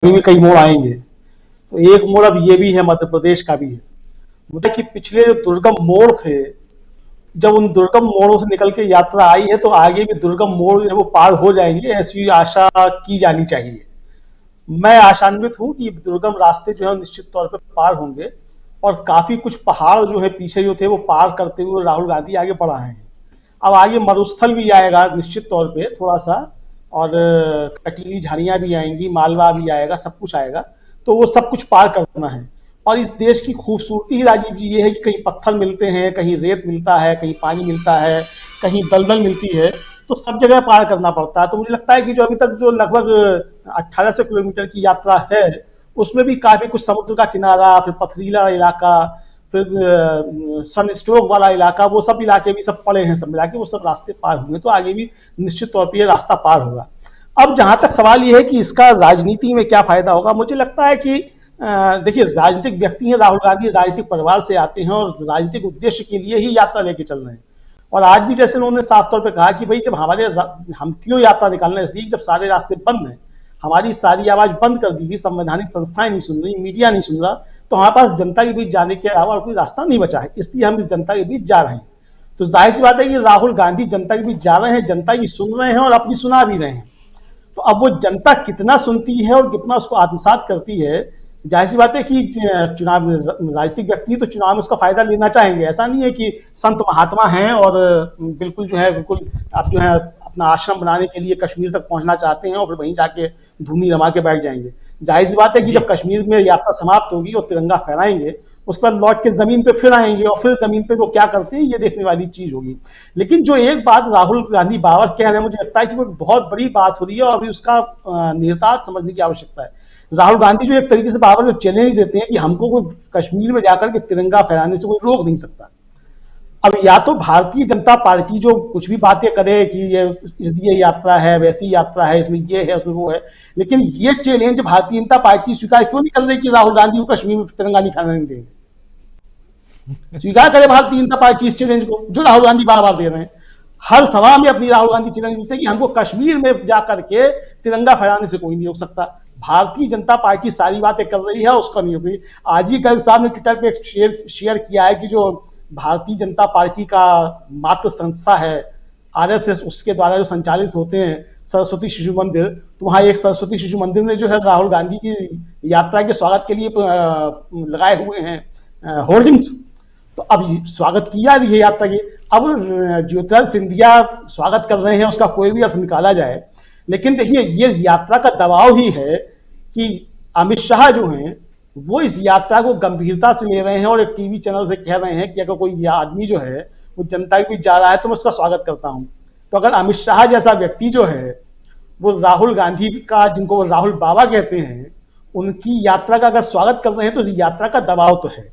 अभी भी कई मोड़ आएंगे। तो एक मोड़ अब ये भी है, मध्य प्रदेश का भी है। मुझे कि पिछले जो दुर्गम मोड़ थे, जब उन दुर्गम मोड़ों से निकल के यात्रा आई है तो आगे भी दुर्गम मोड़ जो है वो पार हो जाएंगे, ऐसी आशा की जानी चाहिए। मैं आशान्वित हूं कि दुर्गम रास्ते जो है निश्चित तौर पे पार होंगे, और काफी कुछ पहाड़ जो है पीछे जो थे वो पार करते हुए राहुल गांधी आगे बढ़ रहे हैं। अब आगे मरुस्थल भी आएगा निश्चित तौर पे थोड़ा सा, और कटीली झाड़ियां भी आएंगी, मालवा भी आएगा, सब कुछ आएगा। तो वो सब कुछ पार करना है। और इस देश की खूबसूरती ही राजीव जी ये है कि कहीं पत्थर मिलते हैं, कहीं रेत मिलता है, कहीं पानी मिलता है, कहीं दलदल मिलती है। तो सब जगह पार करना पड़ता है। तो मुझे लगता है कि जो अभी तक जो लगभग 1800 किलोमीटर की यात्रा है, उसमें भी काफी कुछ समुद्र का किनारा, फिर पथरीला इलाका, फिर सन स्ट्रोक वाला इलाका, वो सब इलाके भी सब पड़े हैं, सब मिला के वो सब रास्ते पार हुए। तो आगे भी निश्चित तौर पर ये रास्ता पार होगा। अब जहां तक सवाल ये है कि इसका राजनीति में क्या फायदा होगा, मुझे लगता है कि देखिए, राजनीतिक व्यक्ति हैं राहुल गांधी, राजनीतिक परिवार से आते हैं और राजनीतिक उद्देश्य के लिए ही यात्रा लेके चल रहे हैं। और आज भी जैसे उन्होंने साफ तौर पे कहा कि भाई जब हम क्यों यात्रा निकालना है, इसलिए जब सारे रास्ते बंद हैं, हमारी सारी आवाज बंद कर दी गई, संवैधानिक संस्थाएं नहीं सुन रही, मीडिया नहीं सुन रहा, तो हमारे पास जनता के बीच जाने के अलावा कोई रास्ता नहीं बचा है, इसलिए हम इस जनता के बीच जा रहे हैं। तो जाहिर सी बात है कि राहुल गांधी जनता के बीच जा रहे हैं, जनता की सुन रहे हैं और अपनी सुना भी रहे हैं। तो अब वो जनता कितना सुनती है और कितना उसको आत्मसात करती है, जाहिर सी बात है कि चुनाव राजनीतिक व्यक्ति तो चुनाव में उसका फायदा लेना चाहेंगे। ऐसा नहीं है कि संत महात्मा हैं और बिल्कुल जो है बिल्कुल आप जो है अपना आश्रम बनाने के लिए कश्मीर तक पहुंचना चाहते हैं और फिर वहीं जाके धूनी रमा के बैठ जाएंगे। जाहिर सी बात है कि जब कश्मीर में यात्रा समाप्त होगी और तिरंगा फहराएंगे, उसके बाद लौट के जमीन पे फिर आएंगे और फिर जमीन पे वो क्या करते हैं ये देखने वाली चीज होगी। लेकिन जो एक बात राहुल गांधी बार कह रहे हैं, मुझे लगता है कि वो बहुत बड़ी बात हो रही है और अभी उसका निहितार्थ समझने की आवश्यकता है। राहुल गांधी जो एक तरीके से बार बार चैलेंज देते हैं कि हमको कोई कश्मीर में जाकर के तिरंगा फहराने से कोई रोक नहीं सकता। अब या तो भारतीय जनता पार्टी जो कुछ भी बातें करे कि ये यात्रा है, वैसी यात्रा है, इसमें ये है, उसमें वो है, लेकिन ये चैलेंज भारतीय जनता पार्टी स्वीकार क्यों नहीं कर रही कि राहुल गांधी को कश्मीर में तिरंगा नहीं फहराने देंगे। स्वीकार करे भारतीय जनता पार्टी इस चैलेंज को जो राहुल गांधी बार बार दे रहे हैं। हर सभा में अपनी राहुल गांधी चैलेंज देते हैं कि हमको कश्मीर में जाकर के तिरंगा फहराने से कोई नहीं रोक सकता। भारतीय जनता पार्टी सारी बातें कर रही है, उसका नहीं हो रही। आज ही गर्ग साहब ने ट्विटर पे एक शेयर किया है कि जो भारतीय जनता पार्टी का मातृ संस्था है आरएसएस, उसके द्वारा जो संचालित होते हैं सरस्वती शिशु मंदिर, तो वहाँ एक सरस्वती शिशु मंदिर ने जो है राहुल गांधी की यात्रा के स्वागत के लिए लगाए हुए हैं होर्डिंग्स। तो अब स्वागत किया भी है यात्रा की। अब ज्योतिरादित्य सिंधिया स्वागत कर रहे हैं, उसका कोई भी अर्थ निकाला जाए, लेकिन देखिए ये यात्रा का दबाव ही है कि अमित शाह जो हैं वो इस यात्रा को गंभीरता से ले रहे हैं और एक टीवी चैनल से कह रहे हैं कि अगर कोई आदमी जो है वो जनता के बीच जा रहा है तो मैं उसका स्वागत करता हूं। तो अगर अमित शाह जैसा व्यक्ति जो है वो राहुल गांधी का, जिनको वो राहुल बाबा कहते हैं, उनकी यात्रा का अगर स्वागत कर रहे हैं तो इस यात्रा का दबाव तो है।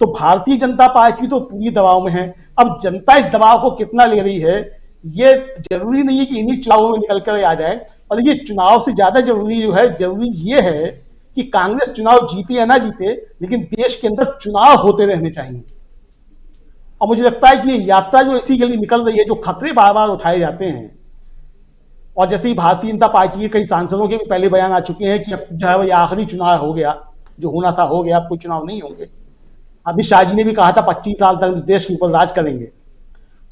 तो भारतीय जनता पार्टी तो पूरी दबाव में है। अब जनता इस दबाव को कितना ले रही है, ये जरूरी नहीं है कि इन्हीं चुनावों में निकल कर आ जाए। और ये चुनाव से ज्यादा जरूरी जो है, जरूरी ये है कि कांग्रेस चुनाव जीते या ना जीते, लेकिन देश के अंदर चुनाव होते रहने चाहिए। और मुझे लगता है कि ये यात्रा जो इसी के लिए निकल रही है, जो खतरे बार बार उठाए जाते हैं, और जैसे ही भारतीय जनता पार्टी के कई सांसदों के भी पहले बयान आ चुके हैं कि अब जो है वो आखिरी चुनाव हो गया, जो होना था हो गया, अब कोई चुनाव नहीं होंगे। अमित शाह जी ने भी कहा था 25 साल तक इस देश के ऊपर राज करेंगे।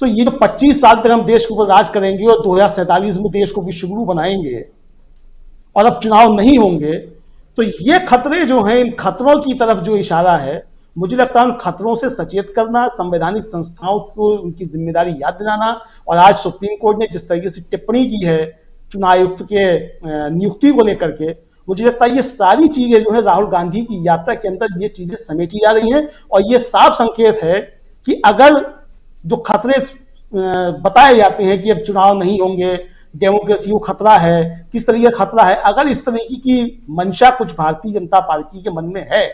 तो ये जो 25 साल तक हम देश के ऊपर राज करेंगे और 2047 में देश को विश्व गुरु बनाएंगे और अब चुनाव नहीं होंगे, तो ये खतरे जो हैं, इन खतरों की तरफ जो इशारा है, मुझे लगता है उन खतरों से सचेत करना, संवैधानिक संस्थाओं को उनकी जिम्मेदारी याद दिलाना। और आज सुप्रीम कोर्ट ने जिस तरीके से टिप्पणी की है चुनाव आयुक्त के नियुक्ति को लेकर के, मुझे लगता है ये सारी चीजें जो है राहुल गांधी की यात्रा के अंदर ये चीजें समेटी जा रही हैं। और ये साफ संकेत है कि अगर जो खतरे बताए जाते हैं कि अब चुनाव नहीं होंगे, डेमोक्रेसी को खतरा है, किस तरीके का खतरा है, अगर इस तरीके की मंशा कुछ भारतीय जनता पार्टी के मन में है,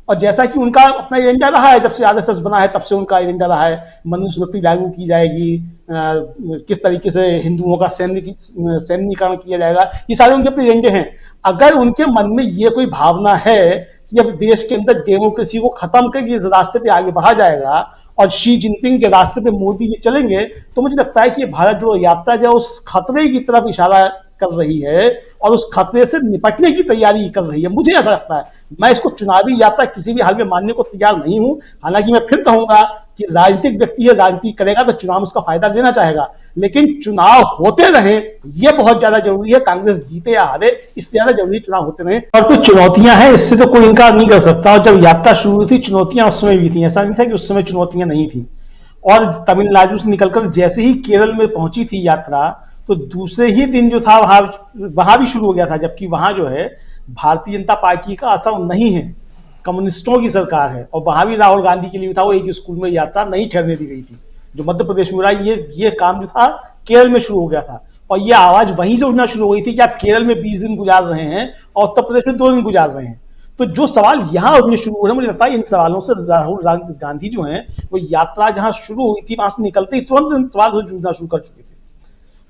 और जैसा कि उनका अपना एजेंडा रहा है, जब से आरएसएस बना है तब से उनका एजेंडा रहा है, मनुस्मृति लागू की जाएगी, किस तरीके से हिंदुओं का सैन्यीकरण किया जाएगा, ये सारे उनके अपने एजेंडे हैं। अगर उनके मन में ये कोई भावना है कि अब देश के अंदर डेमोक्रेसी को खत्म करके इस रास्ते पे आगे बढ़ा जाएगा और शी जिनपिंग के रास्ते पे मोदी जी चलेंगे, तो मुझे लगता है कि भारत जोड़ो यात्रा जो उस खतरे की तरफ इशारा कर रही है और उस खतरे से निपटने की तैयारी कर रही है। मुझे ऐसा लगता है, मैं इसको चुनावी यात्रा किसी भी हाल में मानने को तैयार नहीं हूं। हालांकि मैं फिर कहूंगा कि राजनीतिक व्यक्ति है, राजनीति करेगा तो चुनाव उसका फायदा देना चाहेगा, लेकिन चुनाव होते रहे ये बहुत ज्यादा जरूरी है। कांग्रेस जीते या हारे, इससे ज्यादा जरूरी चुनाव होते रहे। और कुछ चुनौतियां हैं, इससे तो कोई इनकार नहीं कर सकता। और जब यात्रा शुरू हुई थी चुनौतियां उस समय भी थी, ऐसा नहीं था कि उस समय चुनौतियां नहीं थी। और तमिलनाडु से निकलकर जैसे ही केरल में पहुंची थी यात्रा, तो दूसरे ही दिन जो था वहां भी शुरू हो गया था, जबकि वहां जो है भारतीय जनता पार्टी का असर नहीं है, कम्युनिस्टों की सरकार है। और वहां भी राहुल गांधी के लिए था, वो एक स्कूल में यात्रा नहीं ठहरने दी गई थी जो मध्य प्रदेश में हो रहा है। ये काम जो था केरल में शुरू हो गया था, और ये आवाज वहीं से उठना शुरू हो गई थी कि आप केरल में 20 दिन गुजार रहे हैं और उत्तर प्रदेश में 2 दिन गुजार रहे हैं। तो जो सवाल यहाँ उठने शुरू हो रहे हैं, मुझे लगता है इन सवालों से राहुल गांधी जो है वो यात्रा जहां शुरू हुई थी वहां से निकलते ही तुरंत इन सवाल से जुड़ना शुरू कर चुके थे।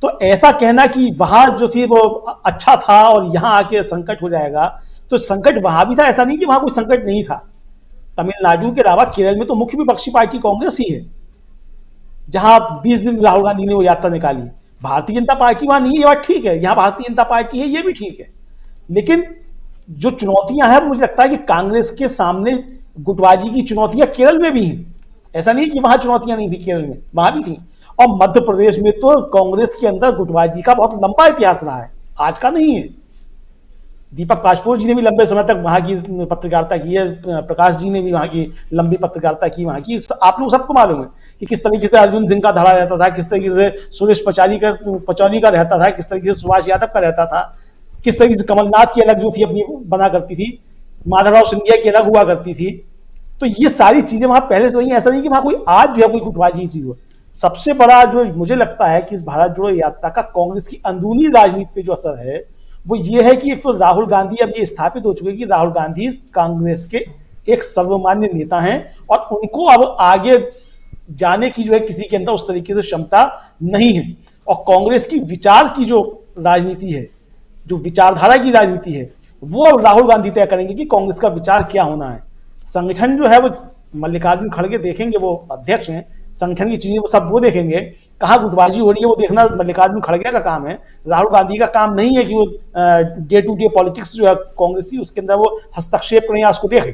तो ऐसा कहना कि वहां जो थी वो अच्छा था और यहाँ आके संकट हो जाएगा, तो संकट वहां भी था, ऐसा नहीं कि वहां कोई संकट नहीं था। तमिलनाडु के अलावा केरल में तो मुख्य विपक्षी पार्टी कांग्रेस ही है, जहां 20 दिन राहुल गांधी ने वो यात्रा निकाली। भारतीय जनता पार्टी वहां नहीं है, ये बात ठीक है, यहां भारतीय जनता पार्टी है, ये भी ठीक है। लेकिन जो चुनौतियां हैं, मुझे लगता है कि कांग्रेस के सामने गुटबाजी की चुनौतियां केरल में भी हैं। ऐसा नहीं कि वहां चुनौतियां नहीं थी, केरल में वहां भी थी। और मध्य प्रदेश में तो कांग्रेस के अंदर गुटबाजी का बहुत लंबा इतिहास रहा है, आज का नहीं है। दीपक राजपूत जी ने भी लंबे समय तक वहां की पत्रकारिता की है, प्रकाश जी ने भी वहां की लंबी पत्रकारिता की वहां की। आप लोग सबको मालूम है कि किस तरीके से अर्जुन सिंह का धड़ा रहता था, किस तरीके से सुरेश पचौरी का रहता था, किस तरीके से सुभाष यादव का रहता था, किस तरीके से कमलनाथ की अलग जो थी अपनी बना करती थी, माधवराव सिंधिया की अलग हुआ करती थी। तो ये सारी चीजें वहां पहले से नहीं, ऐसा नहीं कि वहां कोई आज जो है कोई गुटबाजी चीज हो। सबसे बड़ा जो मुझे लगता है कि इस भारत जोड़ो यात्रा का कांग्रेस की अंदरूनी राजनीति पे जो असर है वो ये है कि एक तो राहुल गांधी अब ये स्थापित हो चुके कि राहुल गांधी कांग्रेस के एक सर्वमान्य नेता हैं और उनको अब आगे जाने की जो है किसी के अंदर उस तरीके से क्षमता नहीं है। और कांग्रेस की विचार की जो राजनीति है, जो विचारधारा की राजनीति है, वो अब राहुल गांधी तय करेंगे कि कांग्रेस का विचार क्या होना है। संगठन जो है वो मल्लिकार्जुन खड़गे देखेंगे, वो अध्यक्ष हैं, संगठन की चीजें वो सब वो देखेंगे। कहाँ गुटबाजी हो रही है वो देखना मल्लिकार्जुन खड़गे का काम है, राहुल गांधी का काम नहीं है कि वो डे टू डे पॉलिटिक्स जो है कांग्रेस की उसके अंदर वो हस्तक्षेप करें या उसको देखें।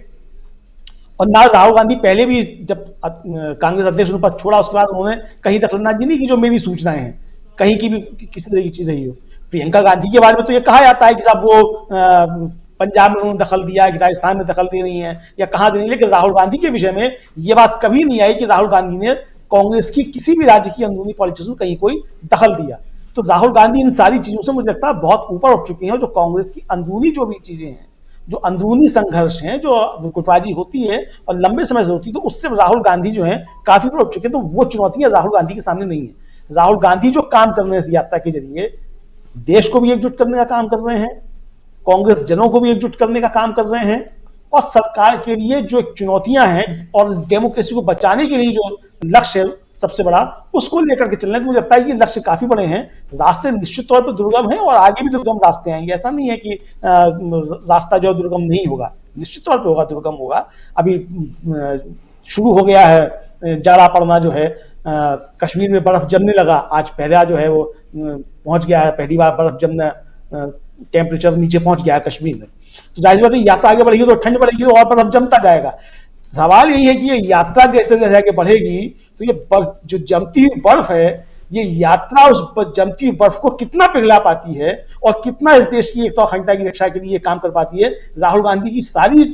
और ना राहुल गांधी पहले भी जब कांग्रेस अध्यक्ष पद छोड़ा उसके बाद उन्होंने कहीं दखलंदाजी नहीं की जो मेरी सूचनाएं हैं, कहीं की भी किसी तरह की चीज रही हो। प्रियंका गांधी के बारे में तो ये कहा जाता है कि साहब वो पंजाब में उन्होंने दखल दिया, कि राजस्थान में दखल दे रही है या कहाँ दे रही है, लेकिन राहुल गांधी के विषय में ये बात कभी नहीं आई कि राहुल गांधी ने कांग्रेस की किसी भी राज्य की अंदरूनी पॉलिटिक्स में कहीं कोई दखल दिया। तो राहुल गांधी इन सारी चीजों से मुझे लगता है बहुत ऊपर उठ चुकी हैं। जो कांग्रेस की अंदरूनी जो भी चीजें हैं, जो अंदरूनी संघर्ष हैं, जो गुटबाजी होती है और लंबे समय से होती है, तो उससे राहुल गांधी जो है काफी ऊपर उठ चुके हैं। तो वो चुनौतियां राहुल गांधी के सामने नहीं है। राहुल गांधी जो काम कर रहे हैं इस यात्रा के जरिए, देश को भी एकजुट करने का काम कर रहे हैं, कांग्रेस जनों को भी एकजुट करने का काम कर रहे हैं, और सरकार के लिए जो चुनौतियां हैं और डेमोक्रेसी को बचाने के लिए जो लक्ष्य है सबसे बड़ा, उसको लेकर के चलने। मुझे लगता है कि लक्ष्य काफी बड़े हैं, रास्ते निश्चित तौर पर दुर्गम हैं और आगे भी दुर्गम रास्ते आएंगे। ऐसा नहीं है कि रास्ता जो दुर्गम नहीं होगा, निश्चित तौर पर होगा, दुर्गम होगा। अभी शुरू हो गया है जाड़ा पड़ना जो है, कश्मीर में बर्फ जमने लगा, आज पहला जो है वो पहुंच गया है, पहली बार बर्फ जमना, टेम्परेचर नीचे पहुंच गया है कश्मीर में। तो जाहिर बात है यात्रा आगे बढ़ेगी तो ठंड बढ़ेगी और बर्फ जमता जाएगा। सवाल यही है कि ये यात्रा जैसे जैसे आगे बढ़ेगी तो ये जो जमती हुई बर्फ है, ये यात्रा उस जमती हुई बर्फ को कितना पिघला पाती है और कितना इस देश की एक तो अखंडता की रक्षा के लिए काम कर पाती है। राहुल गांधी की सारी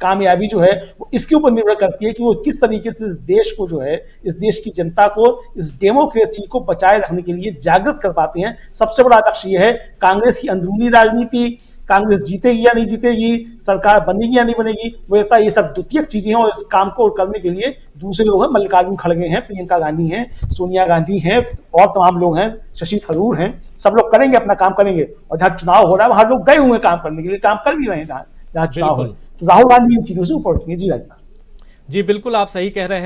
कामयाबी जो है वो इसके ऊपर निर्भर करती है कि वो किस तरीके से इस देश को जो है, इस देश की जनता को, इस डेमोक्रेसी को बचाए रखने के लिए जागृत कर पाते हैं। सबसे बड़ा लक्ष्य यह है। कांग्रेस की अंदरूनी राजनीति, कांग्रेस जीतेगी या नहीं जीतेगी, सरकार बनेगी या नहीं बनेगी, वो लगता है ये सब द्वितीयक चीजें हैं। और इस काम को करने के लिए दूसरे लोग हैं, मल्लिकार्जुन खड़गे हैं, प्रियंका गांधी हैं, सोनिया गांधी हैं और तमाम लोग हैं, शशि थरूर हैं, सब लोग करेंगे, अपना काम करेंगे। और जहां चुनाव हो रहा है वहां लोग गए हुए हैं काम करने के लिए, काम कर भी रहे हैं जहां चुनाव हो। तो राहुल गांधी इन चीजों से ऊपर उठेंगे। जी राजनाथ जी, बिल्कुल आप सही कह रहे हैं।